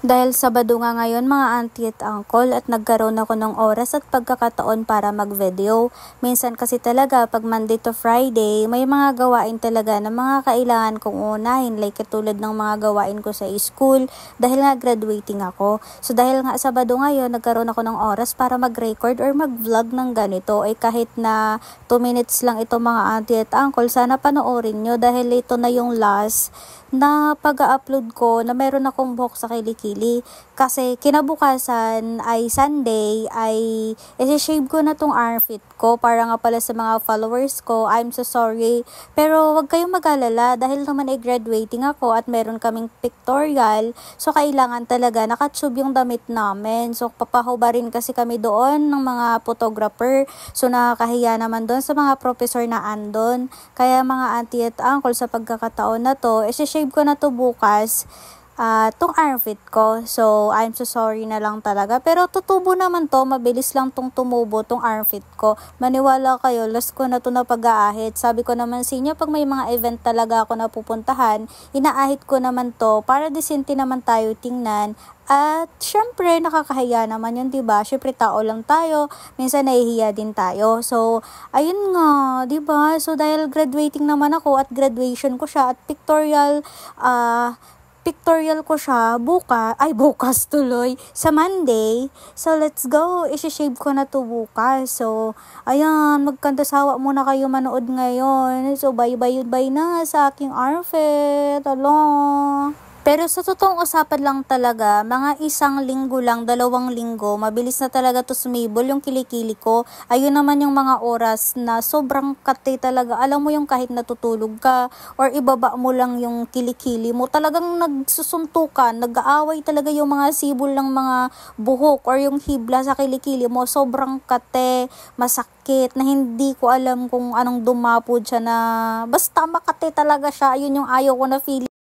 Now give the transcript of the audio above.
Dahil Sabado nga ngayon mga auntie at uncle at nagkaroon ako ng oras at pagkakataon para mag-video. Minsan kasi talaga pag Monday to Friday, may mga gawain talaga na mga kailangan kong unahin like katulad ng mga gawain ko sa school dahil nga graduating ako. So dahil nga Sabado ngayon, nagkaroon ako ng oras para mag-record or mag-vlog ng ganito. Kahit na 2 minutes lang ito mga auntie at uncle, sana panoorin nyo dahil ito na yung last na pag-upload ko na meron akong buhok sa kilikili. Kasi kinabukasan ay Sunday ay isi-shave ko na tong armpit ko para nga pala sa mga followers ko. I'm so sorry. Pero wag kayong mag-alala dahil naman ay graduating ako at meron kaming pictorial. So kailangan talaga nakatube yung damit namin. So papahubarin kasi kami doon ng mga photographer. So nakakahiya naman doon sa mga professor na andon. Kaya mga auntie at uncle, sa pagkakataon na to, isi-shave ko na to bukas tong armpit ko. So, I'm so sorry na lang talaga. Pero tutubo naman to. Mabilis lang tong tumubo tong armpit ko. Maniwala kayo, last ko na to na pag-aahit. Sabi ko naman sa inyo, pag may mga event talaga ako na pupuntahan, inaahit ko naman to para disente naman tayo tingnan. At syempre, nakakahiya naman yun, diba? Syempre, tao lang tayo. Minsan, nahihiya din tayo. So, ayun nga, diba? So, dahil graduating naman ako at graduation ko siya at pictorial ko siya bukas tuloy sa Monday. So let's go, isi-shave ko na to bukas. So ayan, magkantasawa muna kayo manood ngayon. So bye na sa aking armpit. Alo. Pero sa totoong usapan lang talaga, mga 1 linggo lang, 2 linggo, mabilis na talaga to sumibol yung kilikili ko. Ayun naman yung mga oras na sobrang kate talaga. Alam mo yung kahit natutulog ka or ibaba mo lang yung kilikili mo, talagang nagsusuntukan, nag-aaway talaga yung mga sibol ng mga buhok or yung hibla sa kilikili mo. Sobrang kate, masakit, na hindi ko alam kung anong dumapod siya na basta makate talaga siya. Ayun yung ayaw ko na feeling.